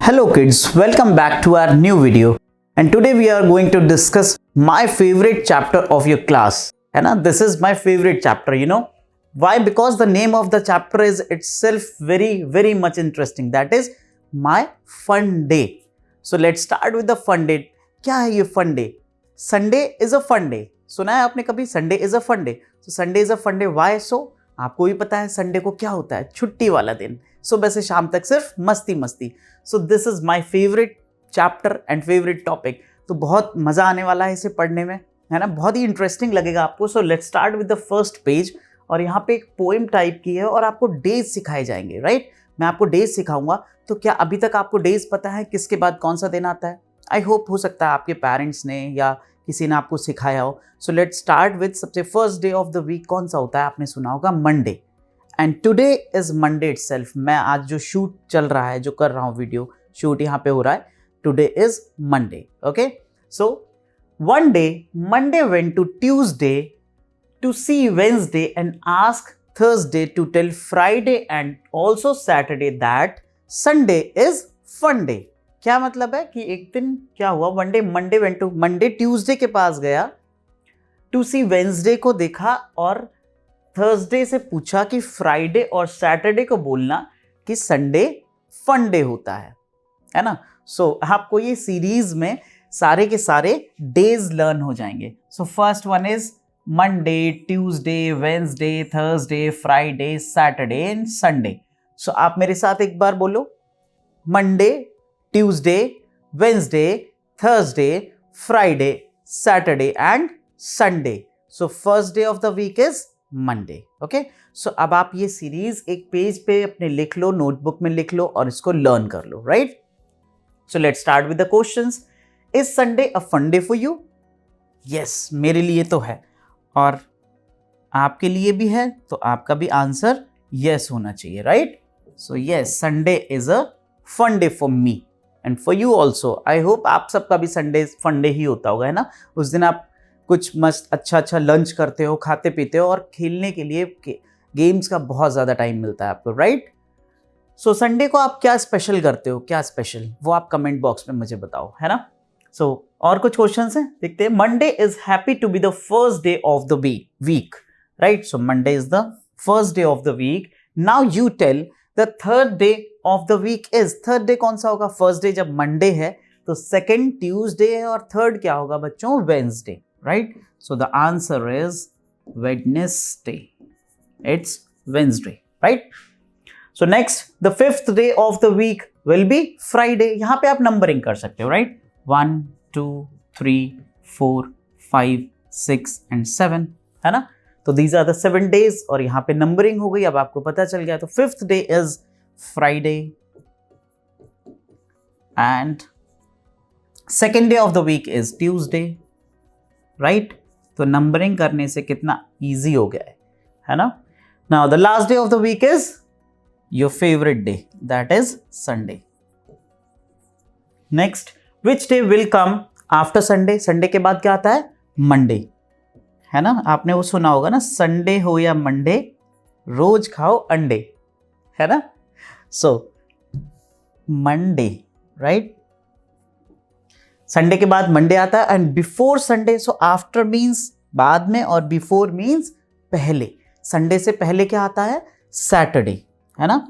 Hello kids, welcome back to our new video and today we are going to discuss my favorite chapter of your class. And this is my favorite chapter, Why? Because the name of the chapter is itself very much interesting. That is my fun day. So let's start with the fun day. क्या है ये fun day? Sunday is a fun day. सुना है आपने कभी Sunday is a fun day? So Sunday is a fun day. Why so? आपको भी पता है संडे को क्या होता है, छुट्टी वाला दिन, सुबह से शाम तक सिर्फ मस्ती मस्ती. So this is my favourite chapter and favourite topic. तो बहुत मजा आने वाला है इसे पढ़ने में, है ना, बहुत ही इंटरेस्टिंग लगेगा आपको. सो let's start with the first page. और यहाँ पे एक पोएम टाइप की है और आपको डेज सिखाए जाएंगे, राइट? मैं आपको डेज सिखाऊंगा. तो क्या अभी तक आपको डेज पता है किसके बाद कौन सा दिन आता है? आई होप हो सकता है आपके पेरेंट्स ने या किसी ने आपको सिखाया हो. सो लेट्स स्टार्ट विद सबसे first day of the week कौन सा होता है? आपने सुना होगा Monday. And today is Monday itself. मैं आज जो शूट चल रहा है, जो कर रहा हूँ, वीडियो शूट यहाँ पे हो रहा है, today is Monday. Okay, so one day Monday went to Tuesday to see Wednesday and ask Thursday to tell Friday and also Saturday that Sunday is fun day. क्या मतलब है कि एक दिन क्या हुआ, Monday went to, Monday Tuesday के पास गया, टू सी वेंसडे को देखा और थर्सडे से पूछा कि फ्राइडे और सैटरडे को बोलना कि संडे फन डे होता है ना. सो आपको ये सीरीज में सारे के सारे डेज लर्न हो जाएंगे. So first one is Monday, Tuesday, Wednesday, Thursday, Friday, Saturday and Sunday. So आप मेरे साथ एक बार बोलो, Monday, Tuesday, Wednesday, Thursday, Friday, Saturday and Sunday. So first day of the week is Monday. Okay, so अब आप ये series एक पेज पे अपने लिख लो, नोटबुक में लिख लो और इसको लर्न कर लो, right? So let's start with the questions. Is Sunday a fun day for you? Yes, मेरे लिए तो है और आपके लिए भी है, तो आपका भी आंसर यस होना चाहिए, right? So yes, Sunday is a fun day for me and for you also. I hope आप सबका भी संडे फन डे ही होता होगा, है ना? उस दिन आप कुछ मस्त अच्छा लंच करते हो, खाते पीते हो और खेलने के लिए गेम्स का बहुत ज़्यादा टाइम मिलता है आपको, राइट? सो संडे को आप क्या स्पेशल करते हो, क्या स्पेशल, वो आप कमेंट बॉक्स में मुझे बताओ, है ना? सो और कुछ क्वेश्चंस हैं, देखते हैं. Monday is happy to be the first day of the week, right? So Monday is the first day of the week. Now you tell the third day of the week is. Third day कौन सा होगा? First day जब Monday है तो second Tuesday है और third क्या होगा बच्चों? Wednesday, right? So the answer is Wednesday. It's Wednesday, right? So next, the fifth day of the week will be Friday. यहाँ पे आप नंबरिंग कर सकते हो, right? 1, 2, 3, 4, 5, 6 and 7, है ना? तो these are the 7 days और यहाँ पे नंबरिंग हो गई. अब आपको पता चल गया. तो fifth day is Friday and second day of the week is Tuesday. Right? तो नंबरिंग करने से कितना इजी हो गया है ना? Now the last day of the week is your favourite day, that is Sunday. Next, which day will come after Sunday? Sunday के बाद क्या आता है? मंडे, है ना? आपने वो सुना होगा ना, संडे हो या मंडे रोज खाओ अंडे, है ना? So Monday, right? संडे के बाद मंडे आता है and before Sunday. So after means बाद में और बिफोर मीन्स पहले. संडे से पहले क्या आता है? सैटरडे, है ना?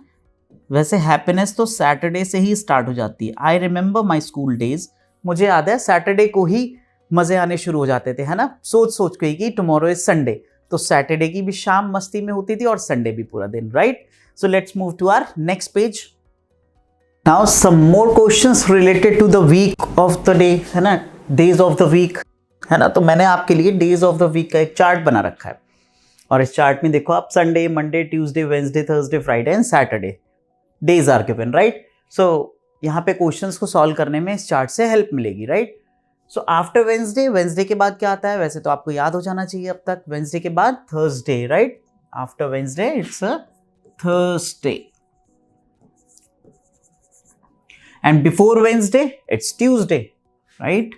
वैसे हैप्पीनेस तो सैटरडे से ही स्टार्ट हो जाती है. I remember my school days. मुझे याद है सैटरडे को ही मजे आने शुरू हो जाते थे, है ना? सोच के कि टुमारो इज संडे, तो सैटरडे की भी शाम मस्ती में होती थी और संडे भी पूरा दिन, right? So let's move to our next page. Now some more questions related to the week of the day, है ना? Days of the week, है ना? तो मैंने आपके लिए days of the week का एक चार्ट बना रखा है और इस चार्ट में देखो आप, Sunday, Monday, Tuesday, Wednesday, Thursday, Friday and Saturday days are given, right? So यहाँ पे क्वेश्चंस को सॉल्व करने में इस चार्ट से हेल्प मिलेगी, राइट? सो आफ्टर वेंसडे के बाद क्या आता है? वैसे तो आपको याद हो जाना चाहिए अब तक. वेंसडे के बाद Thursday, right? After Wednesday it's a Thursday. And before Wednesday, it's Tuesday, right?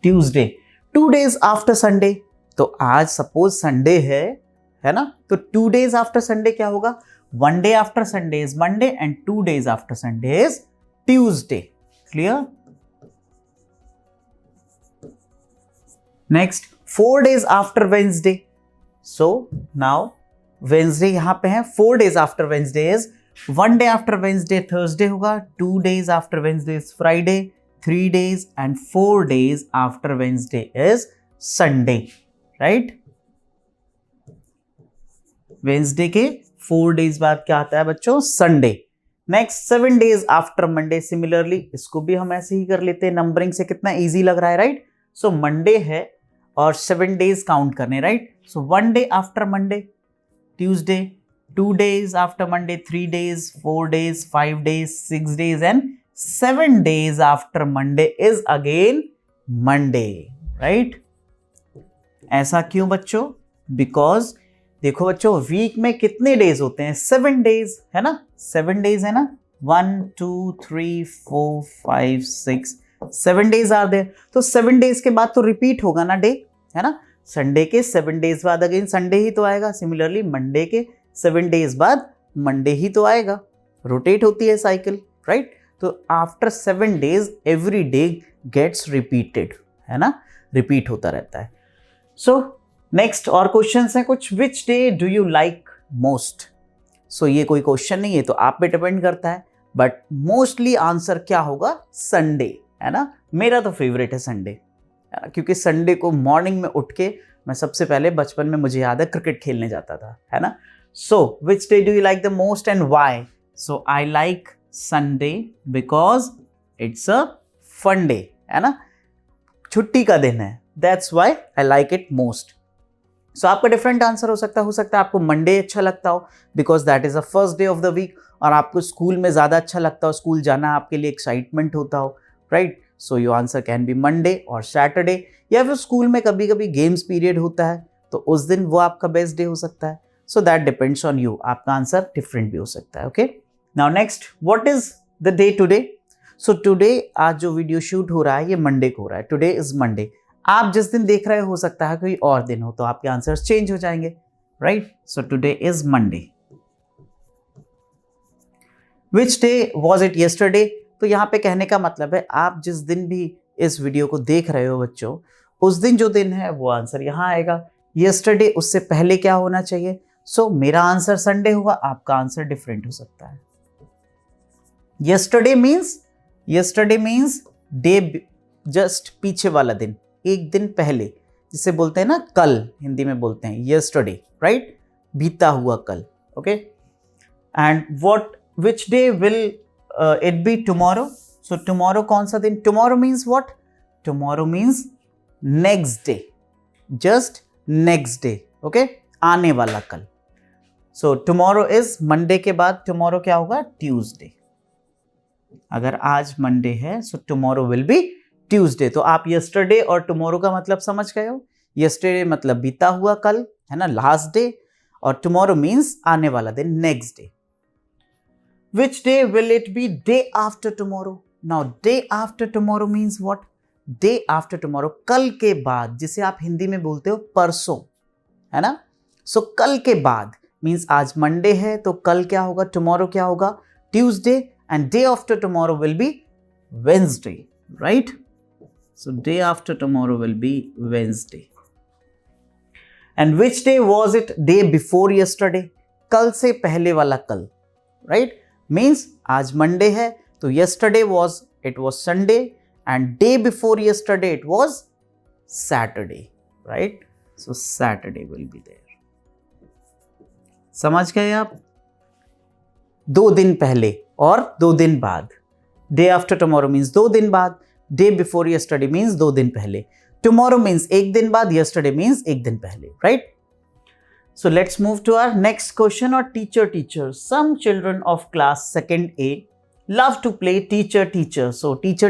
Tuesday. 2 days after Sunday. तो आज सपोज संडे है ना? तो 2 days after Sunday क्या होगा? 1 day after Sunday is Monday and 2 days after Sunday is Tuesday. Clear? Next, 4 days after Wednesday. So now Wednesday यहाँ पे है, 4 days after Wednesday is 1 day after Wednesday Thursday होगा, 2 days after Wednesday is Friday, 3 days and 4 days after Wednesday is Sunday, right? Wednesday के 4 days बाद क्या आता है बच्चों? Sunday. Next 7 days after Monday. Similarly इसको भी हम ऐसे ही कर लेते हैं, नंबरिंग से कितना इजी लग रहा है, राइट? सो मंडे है और 7 days काउंट करने, right? So 1 day after Monday Tuesday, 2 days after Monday 3 days, 4 days, 5 days, 6 days and 7 days after Monday is again Monday, right? ऐसा क्यों बच्चों? Because देखो बच्चों, वीक में कितने डेज होते हैं? 7 days है ना, 7 days है ना, 1 2 3 4 5 6 7 days आर देयर. तो 7 days के बाद तो रिपीट होगा ना डे, है ना? संडे के 7 days बाद अगेन संडे ही तो आएगा. सिमिलरली मंडे के 7 days बाद मंडे ही तो आएगा. रोटेट होती है साइकिल, राइट? तो after 7 days every day gets repeated, है ना? रिपीट होता रहता है. सो नेक्स्ट और क्वेश्चंस हैं कुछ. Which day do you like most? So ये कोई क्वेश्चन नहीं है, तो आप पे डिपेंड करता है, बट मोस्टली आंसर क्या होगा? संडे, है ना? मेरा तो फेवरेट है संडे, क्योंकि संडे को मॉर्निंग में उठ के मैं सबसे पहले बचपन में मुझे याद है क्रिकेट खेलने जाता था, है ना? So which day do you like the most and why? So I like Sunday because it's a fun day, है ना? छुट्टी का दिन है, that's why I like it most. So आपका डिफरेंट आंसर हो सकता है आपको मंडे अच्छा लगता हो because that is the first day of the week, और आपको स्कूल में ज़्यादा अच्छा लगता हो, स्कूल जाना आपके लिए एक्साइटमेंट होता हो, right? So your answer can be Monday और सैटरडे. या फिर स्कूल में कभी कभी गेम्स पीरियड होता है तो उस दिन वो आपका बेस्ट डे हो सकता है. So that depends on you, आपका आंसर डिफरेंट भी हो सकता है. Okay, now next, what is the day today? So today, आज जो वीडियो शूट हो रहा है ये मंडे को हो रहा है. Today is Monday. आप जिस दिन देख रहे हो सकता है कोई और दिन हो, तो आपके आंसर्स चेंज हो जाएंगे, right? So today is Monday. Which day was it yesterday? तो यहाँ पे कहने का मतलब है आप जिस दिन भी इस वीडियो को देख रहे हो बच्चों, उस दिन जो दिन है वो आंसर यहाँ आएगा. येस्टरडे उससे पहले क्या होना चाहिए? सो मेरा आंसर संडे होगा, आपका आंसर डिफरेंट हो सकता है. येस्टरडे मीन्स डे, जस्ट पीछे वाला दिन, एक दिन पहले, जिसे बोलते हैं ना कल, हिंदी में बोलते हैं येस्टरडे, राइट? बीता हुआ कल. Okay, and what, which day will it be? Tomorrow. So tomorrow कौन सा दिन? Tomorrow means what? Tomorrow means next day, just next day. Okay, आने वाला कल. सो टुमारो इज मंडे के बाद टुमारो क्या होगा? ट्यूसडे. अगर आज मंडे है so tomorrow will be Tuesday. तो आप यस्टरडे और टुमारो का मतलब समझ गए हो. यस्टरडे मतलब बीता हुआ कल, है ना, लास्ट डे, और टुमारो मीन्स आने वाला दिन, next day. Which day will it be? Day after tomorrow. Now day after tomorrow means what? Day after tomorrow, कल के बाद, जिसे आप हिंदी में बोलते हो परसों, है ना? सो कल के बाद मीन्स आज मंडे है तो कल क्या होगा? टुमारो क्या होगा? Tuesday. And day after tomorrow will be Wednesday, right? So day after tomorrow will be Wednesday. And which day was it? Day before yesterday, कल से पहले वाला कल, राइट? मीन्स आज मंडे है तो yesterday was, it was Sunday, and day before yesterday it was Saturday, right? So Saturday will be there. समझ गए आप? 2 दिन पहले और 2 दिन बाद. Day after tomorrow means 2 दिन बाद. Day before yesterday means 2 दिन पहले. Tomorrow means 1 दिन बाद. Yesterday means 1 दिन पहले, right? So let's move to our next question or teacher. Some children of class 2nd A love to play teacher. So teacher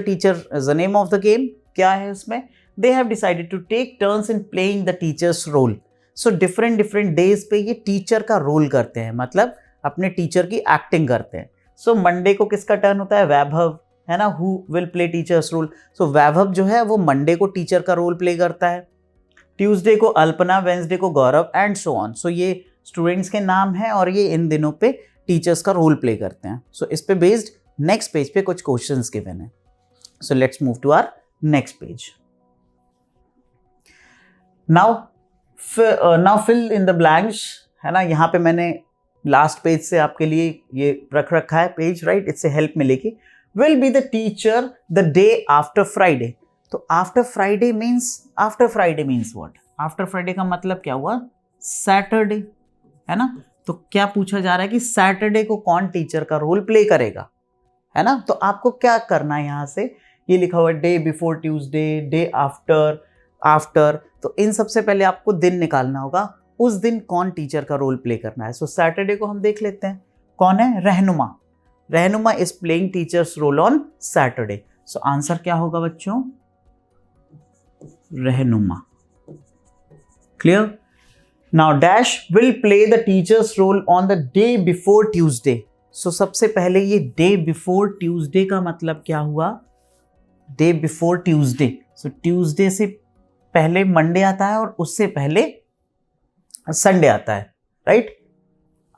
is the name of the game. क्या है उसमें? They have decided to take turns in playing the teacher's role. So different days पे ये teacher का role करते हैं, मतलब अपने टीचर की एक्टिंग करते हैं. So मंडे को किसका टर्न होता है? वैभव, है ना? Who will play teacher's role? So वैभव जो है वो मंडे को टीचर का रोल प्ले करता है, ट्यूसडे को अल्पना, वेंसडे को गौरव, एंड सो ऑन. सो ये स्टूडेंट्स के नाम हैं और ये इन दिनों पे टीचर्स का रोल प्ले करते हैं. सो इस पे बेस्ड नेक्स्ट पेज पे कुछ क्वेश्चंस गिवन है. So let's move to our next page. Now fill in the blanks, है ना. यहाँ पे मैंने लास्ट पेज से आपके लिए ये रख रखा है पेज, राइट. इससे हेल्प मिलेगी. Will be the teacher the day after Friday. तो after Friday means what? After Friday का मतलब क्या हुआ? सैटरडे, है ना. तो क्या पूछा जा रहा है कि सैटरडे को कौन टीचर का रोल प्ले करेगा, है ना. तो आपको क्या करना है, यहाँ से ये लिखा हुआ है day before Tuesday, day after. तो इन सबसे पहले आपको दिन निकालना होगा, उस दिन कौन टीचर का रोल प्ले करना है. सो सैटरडे को हम देख लेते हैं. कौन है? Rahnuma is playing teacher's role on Saturday. So answer क्या होगा बच्चों? Rahnuma. Clear. Now dash will play the teacher's role on the day before Tuesday. So सबसे पहले ये डे बिफोर ट्यूसडे का मतलब क्या हुआ? Day before Tuesday. So Tuesday से पहले मंडे आता है और उससे पहले संडे आता है, राइट.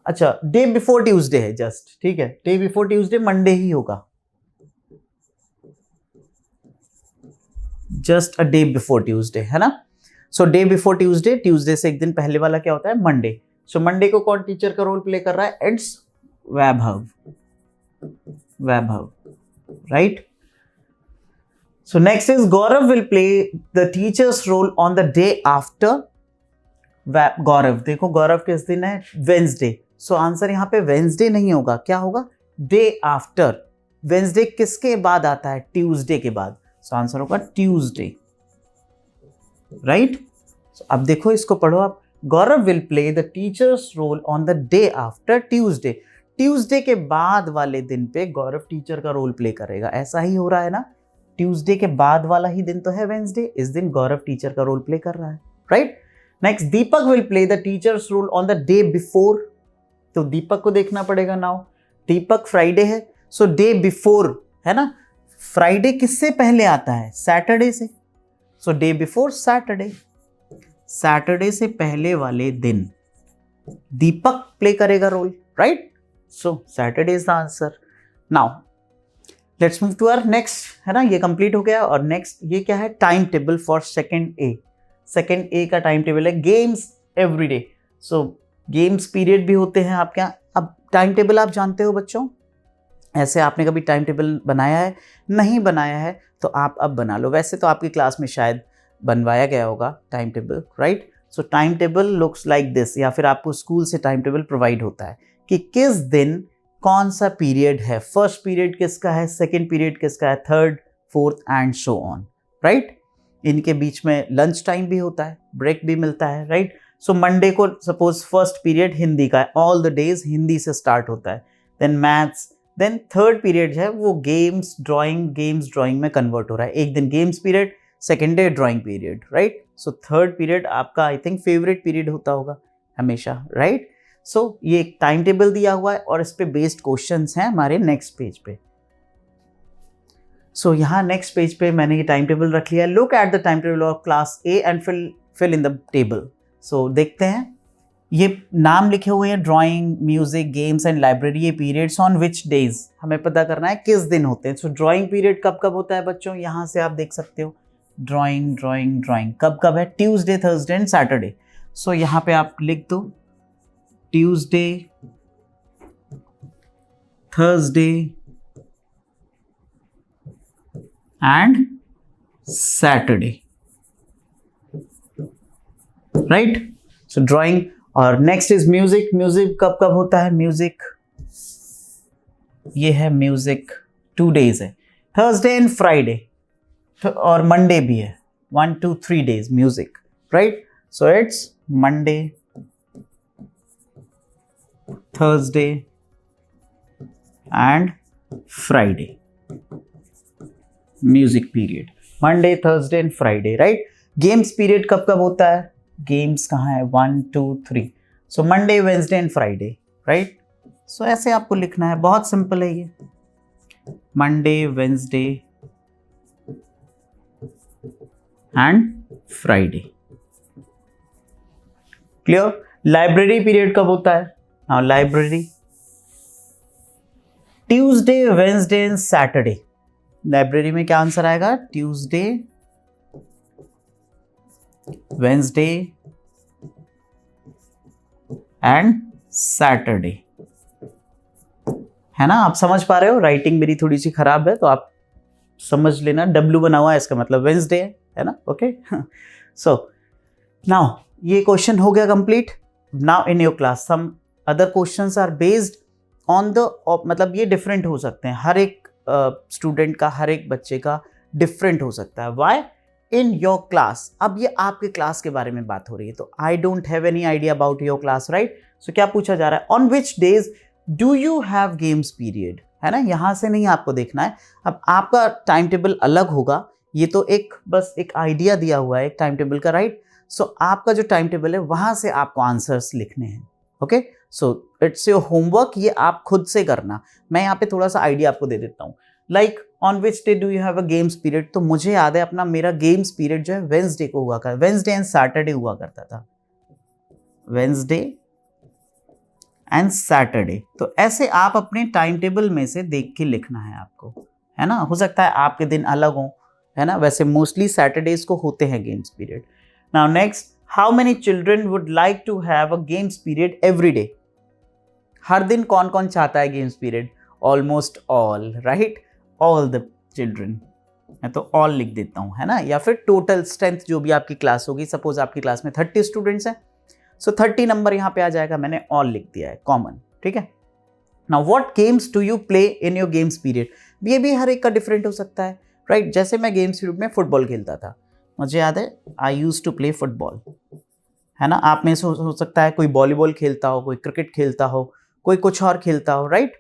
अच्छा, डे बिफोर ट्यूसडे है जस्ट, ठीक है. डे बिफोर ट्यूसडे मंडे ही होगा, just a day before Tuesday, है ना. सो डे बिफोर ट्यूसडे से एक दिन पहले वाला क्या होता है? मंडे. सो मंडे को कौन टीचर का रोल प्ले कर रहा है? It's Vaibhav, right. So next is Gaurav will play the teacher's role on the day after. Gaurav, देखो गौरव किस दिन है? वेंसडे. सो आंसर यहाँ पे वेंसडे नहीं होगा, क्या होगा? Day after. वेंसडे किसके बाद आता है? ट्यूसडे के बाद. सो आंसर होगा ट्यूसडे, राइट. अब देखो, इसको पढ़ो आप. Gaurav will play the teacher's role on the day after Tuesday. Tuesday के बाद वाले दिन पे गौरव टीचर का रोल प्ले करेगा. ऐसा ही हो रहा है ना. ट्यूसडे के बाद वाला ही दिन तो है वेंसडे. इस दिन गौरव टीचर का रोल प्ले कर रहा है, right. Next, Deepak will play the teacher's role on the day before. तो दीपक को देखना पड़ेगा. नाउ दीपक फ्राइडे है, सो डे बिफोर, है ना. फ्राइडे किससे पहले आता है? सैटरडे से. So day before Saturday. Saturday से पहले वाले दिन दीपक प्ले करेगा role, right. So Saturday is the answer. Now let's move to our next, है ना. ये कंप्लीट हो गया. और नेक्स्ट ये क्या है? Time table for second A का टाइम टेबल है. Games everyday. So games period भी होते हैं आपके यहाँ. अब टाइम टेबल आप जानते हो बच्चों, ऐसे आपने कभी टाइम टेबल बनाया है? नहीं बनाया है तो आप अब बना लो. वैसे तो आपकी क्लास में शायद बनवाया गया होगा time table, right. So time table looks like this, या फिर आपको स्कूल से टाइम टेबल प्रोवाइड होता है कि किस दिन कौन सा पीरियड है. फर्स्ट पीरियड किसका है, सेकेंड पीरियड किसका है, third, fourth and so on, right. इनके बीच में लंच टाइम भी होता है, ब्रेक भी मिलता है, राइट. सो मंडे को सपोज फर्स्ट पीरियड हिंदी का है, ऑल द डेज हिंदी से स्टार्ट होता है. Then maths. Then third period है वो गेम्स ड्राइंग में कन्वर्ट हो रहा है. एक दिन games period, second day drawing period, right. So third period आपका आई थिंक फेवरेट पीरियड होता होगा हमेशा, राइट. सो ये एक टाइम टेबल दिया हुआ है और इस पे बेस्ड क्वेश्चंस हैं हमारे नेक्स्ट पेज पे. सो यहाँ नेक्स्ट पेज पे मैंने ये टाइम टेबल रख लिया. Look at the time table of class A and fill in the table. So देखते हैं, ये नाम लिखे हुए हैं drawing, music, games and library. ये पीरियड्स ऑन विच डेज, हमें पता करना है किस दिन होते हैं. सो ड्राइंग पीरियड कब कब होता है बच्चों? यहाँ से आप देख सकते हो ड्राइंग कब कब है? Tuesday, Thursday and Saturday. So यहाँ पे आप लिख दो Tuesday, Thursday and Saturday, right. So drawing. और नेक्स्ट इज म्यूजिक. म्यूजिक कब कब होता है? म्यूजिक, ये है म्यूजिक 2 days है, थर्सडे एंड फ्राइडे, और मंडे भी है, 1 to 3 days music, right. So it's Monday, Thursday and Friday music period. Monday, Thursday and Friday, right. Games period कब कब होता है? गेम्स कहाँ है? 1 2 3. So Monday, Wednesday and Friday, right. So ऐसे आपको लिखना है, बहुत सिंपल है ये. Monday, Wednesday and Friday. Clear. Library period कब होता है? हाँ, library Tuesday, Wednesday and Saturday. Library में क्या आंसर आएगा? ट्यूसडे, वेंसडे एंड सैटरडे, है ना? आप समझ पा रहे हो? राइटिंग मेरी थोड़ी सी खराब है तो आप समझ लेना, डब्ल्यू बना हुआ है इसका मतलब वेंसडे है ना? ओके। सो नाउ ये क्वेश्चन हो गया complete. Now in your class some other questions are based on the, मतलब ये डिफरेंट हो सकते हैं, हर एक स्टूडेंट का, हर एक बच्चे का डिफरेंट हो सकता है। व्हाई? इन योर क्लास, अब ये आपके क्लास के बारे में बात हो रही है, तो I don't have any idea about your class, right? So क्या पूछा जा रहा है? On which days do you have games period, है ना? यहां से नहीं आपको देखना है, अब आपका टाइम टेबल अलग होगा, ये तो एक बस एक आइडिया दिया हुआ है एक टाइम टेबल का, राइट? सो आपका जो टाइम टेबल है वहां से आपको आंसर्स लिखने हैं। Okay, so it's your homework, ये आप खुद से करना। मैं यहाँ पे थोड़ा सा आइडिया आपको दे देता हूँ। Like on which day do you have a games period, तो मुझे याद है अपना मेरा गेम्स पीरियड जो है वेंसडे को हुआ करता, वेंसडे एंड सैटरडे हुआ करता था, वेंसडे एंड सैटरडे। तो ऐसे आप अपने टाइम टेबल में से देख के लिखना है आपको, है ना? हो सकता है आपके दिन अलग हो, है ना? वैसे मोस्टली सैटरडेज को होते हैं games period. Now next, how many children would like to have a games period every? हर दिन कौन कौन चाहता है games period? Almost all, right? All the children. मैं तो ऑल लिख देता हूँ, है ना? या फिर टोटल स्ट्रेंथ जो भी आपकी क्लास होगी, सपोज आपकी क्लास में 30 स्टूडेंट्स हैं, सो 30 नंबर यहाँ पे आ जाएगा, मैंने ऑल लिख दिया है, कॉमन, ठीक है? Now what games do you play in your games period? ये भी हर एक का डिफरेंट हो सकता है, राइट? जैसे मैं गेम्स पीरियड में फुटबॉल खेलता था, मुझे याद है आई यूज टू प्ले फुटबॉल, है ना? आप में से हो सकता है कोई वॉलीबॉल खेलता हो, कोई क्रिकेट खेलता हो, कोई कुछ और खेलता हो, right?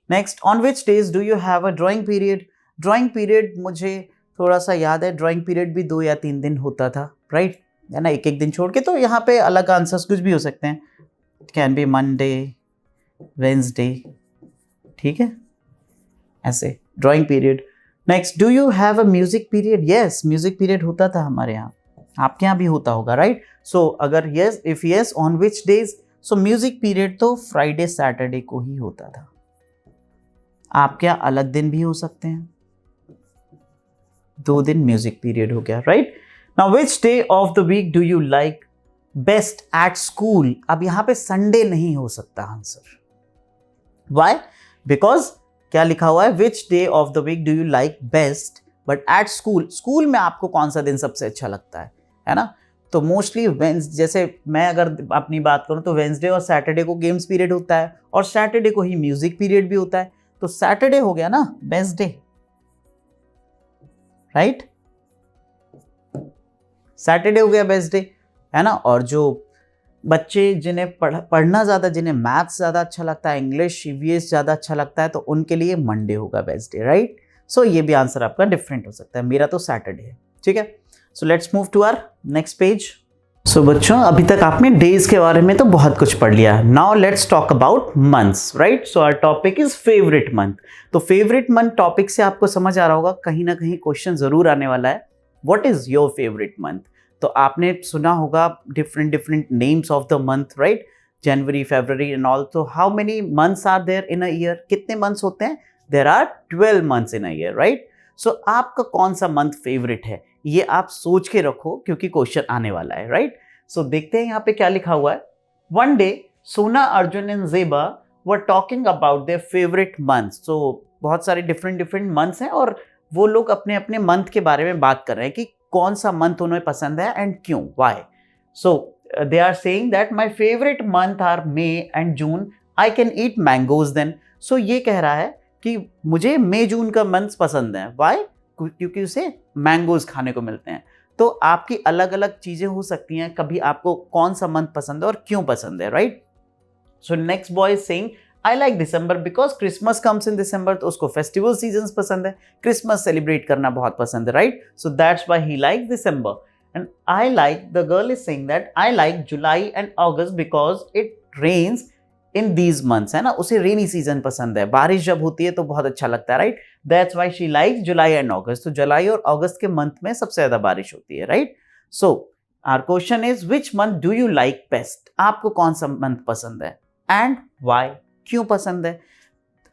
Next, on which days do you have a drawing period? Drawing period मुझे थोड़ा सा याद है, ड्राइंग पीरियड भी 2 या 3 दिन होता था, राइट? है ना? एक एक दिन छोड़ के, तो यहाँ पे अलग आंसर्स कुछ भी हो सकते हैं, कैन बी मंडे, वेंसडे, ठीक है? ऐसे drawing period. Next, do you have a music period? Yes, music period होता था हमारे यहाँ, आपके यहाँ भी होता होगा, राइट? सो अगर yes, if yes, on which days? So music period तो फ्राइडे सैटरडे को ही होता था। आपके यहाँ अलग दिन भी हो सकते हैं, 2 दिन म्यूजिक पीरियड हो गया, right? Now which day of the week do you like best at school? अब यहां पे संडे नहीं हो सकता आंसर। व्हाई? बिकॉज क्या लिखा हुआ है? Which day of the week do you like best but at school, school में आपको कौन सा दिन सबसे अच्छा लगता है ना? तो मोस्टली जैसे मैं अगर अपनी बात करूं तो वेंसडे और सैटरडे को गेम्स पीरियड होता है और सैटरडे को ही म्यूजिक पीरियड भी होता है, तो सैटरडे हो गया ना बेस्ट डे, राइट? सैटरडे हो गया बेस्ट डे, है ना? और जो बच्चे जिन्हें पढ़ना ज़्यादा, जिन्हें मैथ्स ज़्यादा अच्छा लगता है, इंग्लिश ईवीएस ज़्यादा अच्छा लगता है, तो उनके लिए मंडे होगा बेस्ट डे, राइट? सो ये भी आंसर आपका डिफरेंट हो सकता है, मेरा तो सैटरडे है, ठीक है? So let's move to our next page. So बच्चों, अभी तक आपने डेज के बारे में तो बहुत कुछ पढ़ लिया, now let's talk about months, right? So our topic is favourite month. तो फेवरेट मंथ टॉपिक से आपको समझ आ रहा होगा, कहीं ना कहीं क्वेश्चन जरूर आने वाला है, what is your favourite month? तो आपने सुना होगा different names of the month, right? January, February and all. तो how many months are there in a year? कितने मंथ्स होते हैं? There are 12 months in a year, right? So आपका कौन सा मंथ फेवरेट है, ये आप सोच के रखो क्योंकि क्वेश्चन आने वाला है, राइट? सो देखते हैं यहाँ पे क्या लिखा हुआ है। वन डे सोना, अर्जुन एंड जेबा were talking about their favourite months. तो बहुत सारे डिफरेंट मंथ्स हैं और वो लोग अपने अपने मंथ के बारे में बात कर रहे हैं कि कौन सा मंथ उन्हें पसंद है एंड क्यों, why. So they are saying that my favourite month are May and June, I can eat mangoes then. So ये कह रहा है कि मुझे मई जून का मंथ पसंद है, व्हाई? क्योंकि उसे मैंगोज खाने को मिलते हैं। तो आपकी अलग अलग चीजें हो सकती हैं, कभी आपको कौन सा मंथ पसंद है और क्यों पसंद है, right? So next boy is saying I like December because Christmas comes in December. तो उसको फेस्टिवल सीजन्स पसंद है, क्रिसमस सेलिब्रेट करना बहुत पसंद है, right? So that's why he like December. And I like, the girl is saying that I like July and August because it rains in these months, है ना? उसे रेनी सीजन पसंद है, बारिश जब होती है तो बहुत अच्छा लगता है, right? That's why she likes July and August. तो जुलाई और अगस्त के मंथ में सबसे ज्यादा बारिश होती है, right? So our question is which month do you like best? आपको कौन सा मंथ पसंद है एंड व्हाई, क्यों पसंद है?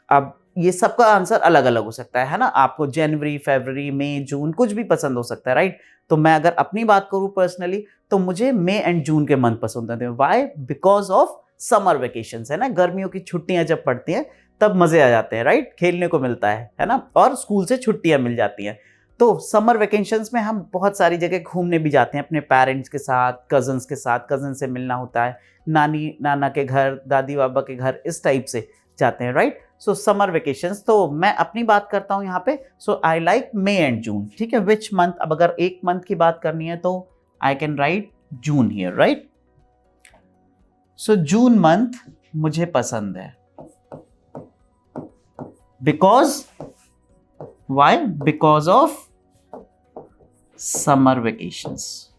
अब ये सबका आंसर अलग अलग हो सकता है ना। आपको जनवरी, फरवरी, मई, जून कुछ भी पसंद हो सकता है, राइट। तो मैं अगर अपनी बात करूं पर्सनली, तो मुझे मई एंड जून के मंथ पसंद आते हैं। Why? Because of summer vacations, है ना। गर्मियों की छुट्टियां जब पड़ती हैं तब मजे आ जाते हैं, राइट। खेलने को मिलता है ना, और स्कूल से छुट्टियां मिल जाती हैं। तो समर वेकेशंस में हम बहुत सारी जगह घूमने भी जाते हैं अपने पेरेंट्स के साथ, कजन्स के साथ, कजन से मिलना होता है, नानी नाना के घर, दादी बाबा के घर, इस टाइप से जाते हैं, राइट। सो समर वेकेशंस, तो मैं अपनी बात करता हूँ यहाँ पे। सो I like May and June, ठीक है। Which month? अब अगर एक मंथ की बात करनी है तो I can write June here, right. So June month मुझे पसंद है। Because why? Because of summer vacations,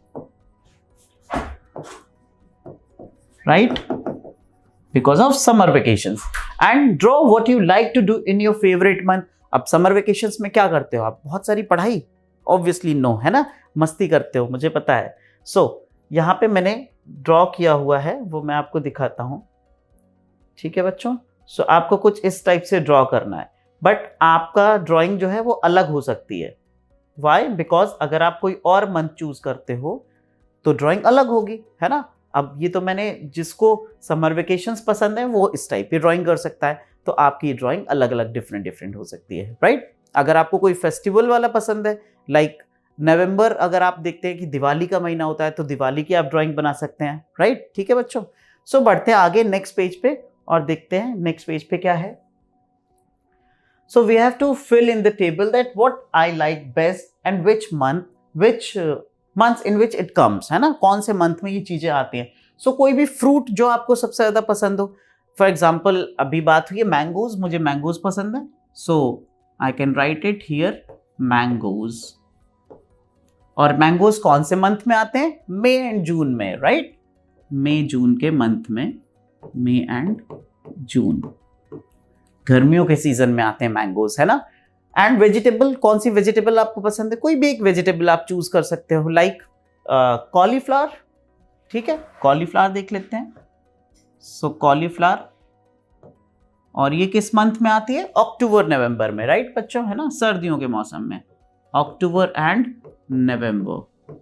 right. Because of summer vacations. And draw what you like to do in your favorite month. अब summer vacations में क्या करते हो आप? बहुत सारी पढ़ाई? ऑब्वियसली नो, है ना। मस्ती करते हो, मुझे पता है। सो यहाँ पे मैंने ड्रॉ किया हुआ है, वो मैं आपको दिखाता हूँ, ठीक है बच्चों। सो आपको कुछ इस टाइप से ड्रॉ करना है, बट आपका ड्रॉइंग जो है वो अलग हो सकती है। वाई? बिकॉज अगर आप कोई और मंथ चूज करते हो तो ड्रॉइंग अलग होगी, है ना। अब ये तो मैंने, जिसको समर वेकेशंस पसंद है वो इस टाइप की ड्राइंग कर सकता है, तो आपकी ड्राइंग अलग अलग डिफरेंट हो सकती है, राइट। अगर आपको कोई फेस्टिवल वाला पसंद है, लाइक नवंबर, अगर आप देखते हैं कि दिवाली का महीना होता है, तो दिवाली की आप ड्राइंग बना सकते हैं, राइट। ठीक है बच्चों। सो बढ़ते हैं आगे नेक्स्ट पेज पे और देखते हैं नेक्स्ट पेज पे क्या है। So we have to fill in the table that what I like best and which months in which it comes, है ना। कौन से मंथ में ये चीजें आती हैं। सो कोई भी फ्रूट जो आपको सबसे ज्यादा पसंद हो। फॉर एग्जाम्पल अभी बात हुई है मैंगोज, मुझे मैंगोज पसंद है। So I can write it here mangoes. और मैंगोज कौन से मंथ में आते हैं? मई एंड जून में, राइट। मई जून के मंथ में, मई एंड जून, गर्मियों के सीजन में आते हैं मैंगोज, है ना। एंड वेजिटेबल, कौन सी वेजिटेबल आपको पसंद है? कोई भी एक वेजिटेबल आप चूज कर सकते हो, लाइक कॉलीफ्लावर, ठीक है। कॉलीफ्लावर देख लेते हैं। सो कॉलीफ्लावर, और ये किस मंथ में आती है? अक्टूबर नवंबर में, राइट बच्चों, है ना, सर्दियों के मौसम में, अक्टूबर एंड नवंबर,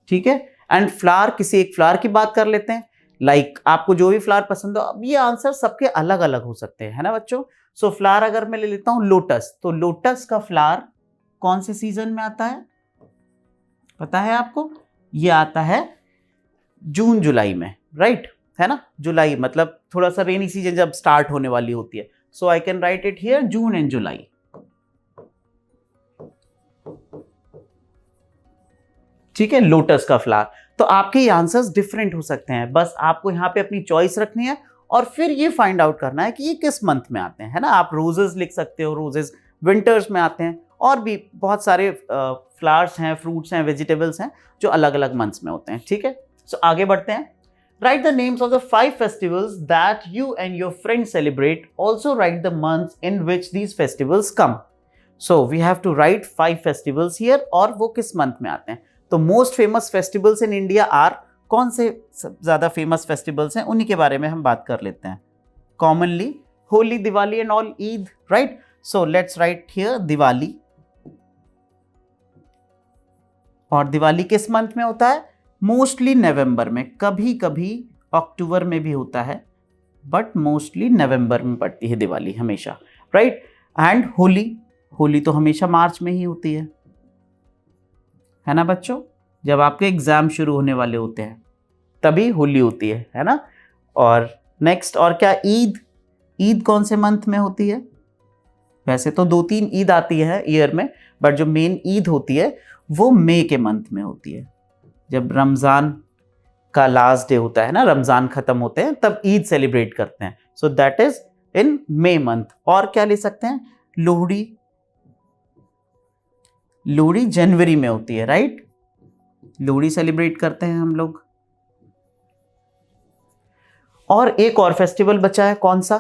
ठीक है। एंड फ्लावर, किसी एक फ्लावर की बात कर लेते हैं, लाइक आपको जो भी फ्लावर पसंद हो। अब ये आंसर सबके अलग अलग हो सकते हैं, है ना बच्चों। सो फ्लावर अगर मैं ले लेता हूं लोटस, तो लोटस का फ्लावर कौन से सीजन में आता है पता है आपको? ये आता है जून जुलाई में, राइट, है ना। जुलाई मतलब थोड़ा सा रेनी सीजन जब स्टार्ट होने वाली होती है। So I can write it here June and July, ठीक है, लोटस का फ्लावर। तो आपके ये आंसर्स डिफरेंट हो सकते हैं, बस आपको यहाँ पे अपनी चॉइस रखनी है और फिर ये फाइंड आउट करना है कि ये किस मंथ में आते हैं, है ना। आप रोजेस लिख सकते हो, रोजेस विंटर्स में आते हैं, और भी बहुत सारे फ्लावर्स हैं, फ्रूट्स हैं, वेजिटेबल्स हैं जो अलग अलग मंथ्स में होते हैं, ठीक है। सो आगे बढ़ते हैं। Write the names of the 5 festivals that you and your friends celebrate, also write the months in which these festivals come. So we have to write 5 festivals here, और वो किस मंथ में आते हैं। तो most famous festivals in India are, कौन से ज्यादा फेमस फेस्टिवल्स हैं उन्हीं के बारे में हम बात कर लेते हैं। Commonly Holi, Diwali and all, Eid, right. So let's write here Diwali. और दिवाली किस मंथ में होता है? मोस्टली नवंबर में, कभी कभी अक्टूबर में भी होता है, बट मोस्टली नवंबर में पड़ती है दिवाली हमेशा, राइट। एंड होली, होली तो हमेशा मार्च में ही होती है ना बच्चों, जब आपके एग्जाम शुरू होने वाले होते हैं तभी होली होती है ना। और नेक्स्ट, और क्या? ईद। ईद कौन से मंथ में होती है? वैसे तो 2-3 ईद आती है ईयर में, बट जो मेन ईद होती है वो मई के मंथ में होती है, जब रमज़ान का लास्ट डे होता है ना, रमज़ान ख़त्म होते हैं तब ईद सेलिब्रेट करते हैं। So that is in May month. और क्या ले सकते हैं? लोहड़ी। लोहड़ी जनवरी में होती है, राइट। लोहड़ी सेलिब्रेट करते हैं हम लोग। और एक और फेस्टिवल बचा है, कौन सा?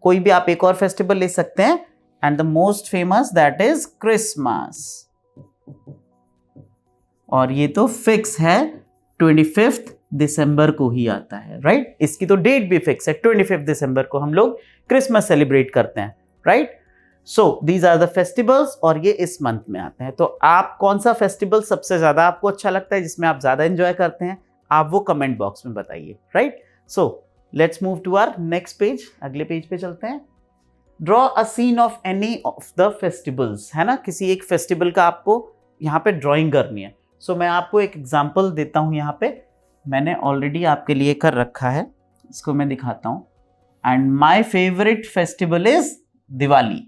कोई भी आप एक और फेस्टिवल ले सकते हैं, and the most famous that is Christmas. और ये तो फिक्स है, 25 दिसंबर को ही आता है, राइट। इसकी तो डेट भी फिक्स है, 25 दिसंबर को हम लोग क्रिसमस सेलिब्रेट करते हैं। Right. So these are the festivals और ये इस मंथ में आते हैं। तो आप कौन सा फेस्टिवल सबसे ज्यादा आपको अच्छा लगता है, जिसमें आप ज्यादा एंजॉय करते हैं, आप वो कमेंट बॉक्स में बताइए, right. So let's move to our next page, अगले पेज पे चलते हैं। Draw a scene of any of the festivals, है ना, किसी एक फेस्टिवल का आपको यहाँ पे ड्राइंग करनी है। सो मैं आपको एक एग्जांपल देता हूँ, यहाँ पे मैंने ऑलरेडी आपके लिए कर रखा है, इसको मैं दिखाता हूँ। And my favourite festival is Diwali.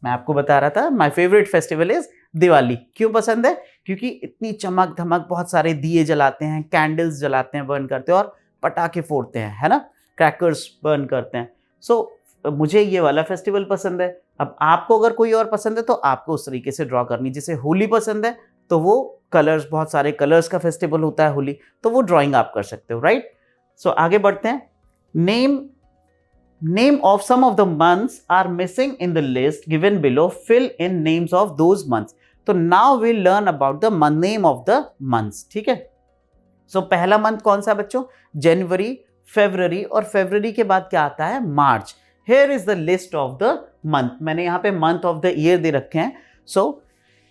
मैं आपको बता रहा था my favourite festival is Diwali. क्यों पसंद है? क्योंकि इतनी चमक धमक, बहुत सारे दिए जलाते हैं, कैंडल्स जलाते हैं, बर्न करते हैं और पटाखे फोड़ते हैं, है ना, क्रैकर्स बर्न करते हैं। सो मुझे ये वाला फेस्टिवल पसंद है। अब आपको अगर कोई और पसंद है तो आपको उस तरीके से ड्रॉ करनी। जैसे होली पसंद है तो वो कलर्स, बहुत सारे कलर्स का फेस्टिवल होता है होली, तो वो ड्राइंग आप कर सकते हो, राइट। सो आगे बढ़ते हैं। Name of some of the months are missing in the list given below. Fill in names of those months. तो now we'll learn about the name of the months. ठीक है। सो पहला मंथ कौन सा बच्चों? जनवरी, फरवरी, और फरवरी के बाद क्या आता है? मार्च। Here is the list of the month. मैंने यहाँ पे मंथ ऑफ द ईयर दे रखे हैं। सो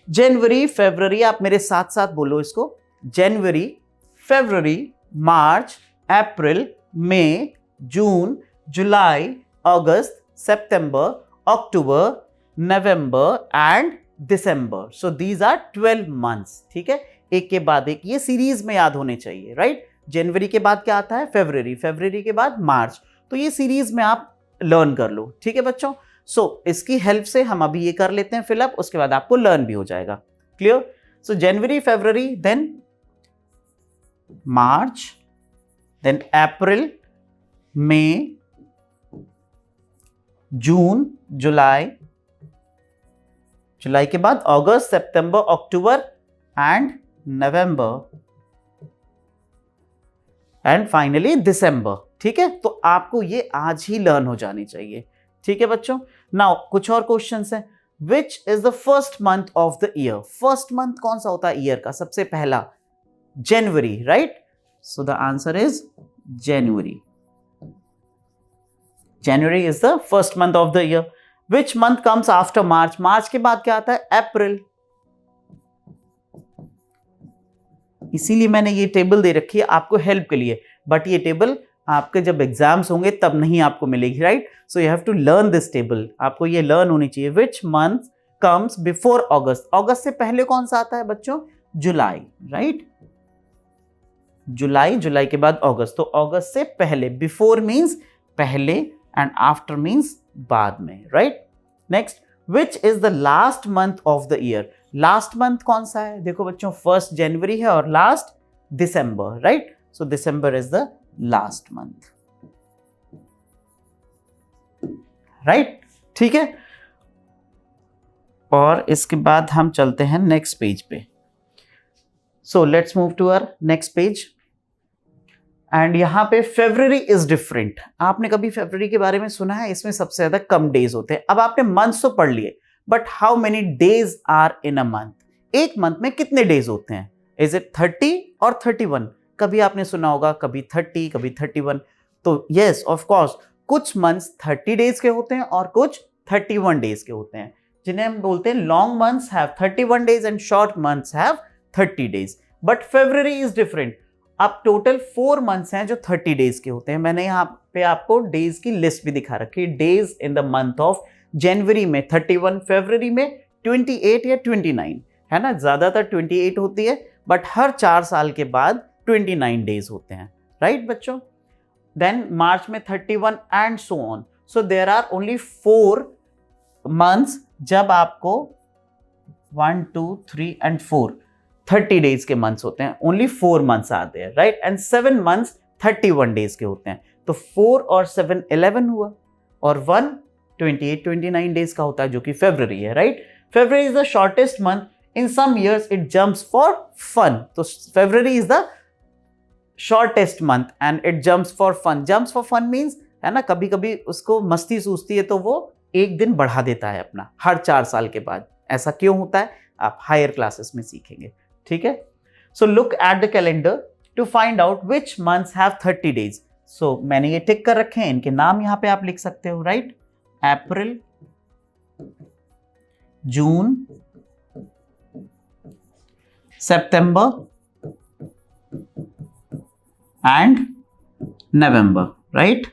जनवरी, फरवरी, आप मेरे साथ साथ बोलो इसको। January, February, March, April, May, June, July, August, September, October, November and December. So these are 12 months. ठीक है, एक के बाद एक, ये सीरीज में याद होने चाहिए, राइट। जनवरी के बाद क्या आता है? फरवरी, फरवरी के बाद मार्च। तो ये सीरीज में आप लर्न कर लो, ठीक है बच्चों। सो इसकी हेल्प से हम अभी ये कर लेते हैं फिलअप, उसके बाद आपको लर्न भी हो जाएगा। Clear? So January, February, then March, then April, May, June, July, July के बाद August, September, October and November and finally December. ठीक है, तो आपको ये आज ही लर्न हो जानी चाहिए। ठीक है बच्चों। नाउ कुछ और क्वेश्चंस हैं। Which is the first month of the year? First month कौन सा होता है ईयर का? सबसे पहला January, right. So the answer is January. January is the first month of the year. Which month comes after March? March के बाद क्या आता है? अप्रैल। इसीलिए मैंने ये टेबल दे रखी है आपको हेल्प के लिए, बट ये टेबल आपके जब एग्जाम्स होंगे तब नहीं आपको मिलेगी, right. So you have to learn this table, आपको ये लर्न होनी चाहिए। Which month comes before August? August से पहले कौन सा आता है बच्चों? जुलाई, राइट। जुलाई, जुलाई के बाद अगस्त, तो अगस्त से पहले। बिफोर मीन्स पहले एंड आफ्टर मीन्स बाद में, right. Next, which is the last month of the year? Last month कौन सा है? देखो बच्चों, फर्स्ट जनवरी है और last December, right. So December is the last month, right. ठीक है, और इसके बाद हम चलते हैं नेक्स्ट पेज पे। So let's move to our next page. And यहाँ पे फेब्रुअरी इज डिफरेंट। आपने कभी फेब्रुअरी के बारे में सुना है? इसमें सबसे ज्यादा कम डेज होते हैं। अब आपने मंथ्स तो पढ़ लिए, but how many days are in a month? एक मंथ में कितने डेज होते हैं? इज इट 30 और 31? कभी आपने सुना होगा, कभी 30, कभी 31। तो यस ऑफ कोर्स, कुछ मंथ्स 30 डेज के होते हैं और कुछ 31 डेज के होते हैं, जिन्हें हम बोलते हैं long months have 31 days and short months have 30 days. But February is different. अब टोटल 4 मंथ्स हैं जो 30 डेज के होते हैं। मैंने यहाँ पे आपको डेज की लिस्ट भी दिखा रखी है। Days in the month of January में 31, फरवरी में 28 या 29, है ना। ज्यादातर 28 होती है, बट हर 4 साल के बाद 29 डेज होते हैं, राइट बच्चों। देन मार्च में 31 and so on. So there are only 4 months जब आपको 1, 2, 3 एंड 4 30 डेज के मंथ्स होते हैं। ओनली 4 मंथ्स आते हैं, राइट। एंड 7 मंथ्स 31 डेज के होते हैं। तो 4 और 7 11 हुआ, और 1 28 29 डेज का होता है, जो कि फेब्रुअरी है, right. February is the shortest month. In some years it jumps for fun. तो February is the shortest month and it jumps for fun. Jumps for fun means, है ना, कभी कभी उसको मस्ती सूझती है तो वो एक दिन बढ़ा देता है अपना, हर 4 साल के बाद। ऐसा क्यों होता है आप हायर क्लासेस में सीखेंगे, ठीक है। So look at the calendar to find out which months have 30 days. So मैंने ये टिक कर रखे हैं, इनके नाम यहाँ पे आप लिख सकते हो, right. April, June, September and November, right?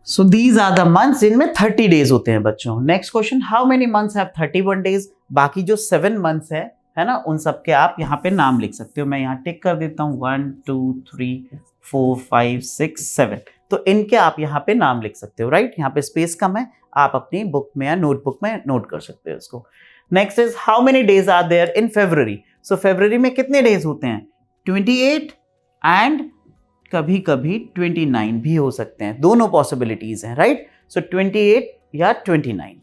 So these are the months जिनमें 30 days होते हैं बच्चों. Next question, how many months have 31 days? बाकी जो 7 months है ना, उन सब के आप यहाँ पे नाम लिख सकते हो. मैं यहाँ टिक कर देता हूँ 1 2 3 4 5 6 7. तो इनके आप यहाँ पे नाम लिख सकते हो, राइट? यहाँ पे स्पेस कम है, आप अपनी बुक में या नोटबुक में नोट कर सकते हो इसको. Next is how many days are there in February. So February में कितने डेज होते हैं? 28 एंड कभी कभी 29 भी हो सकते हैं. दोनों पॉसिबिलिटीज हैं, राइट? सो 28 या 29.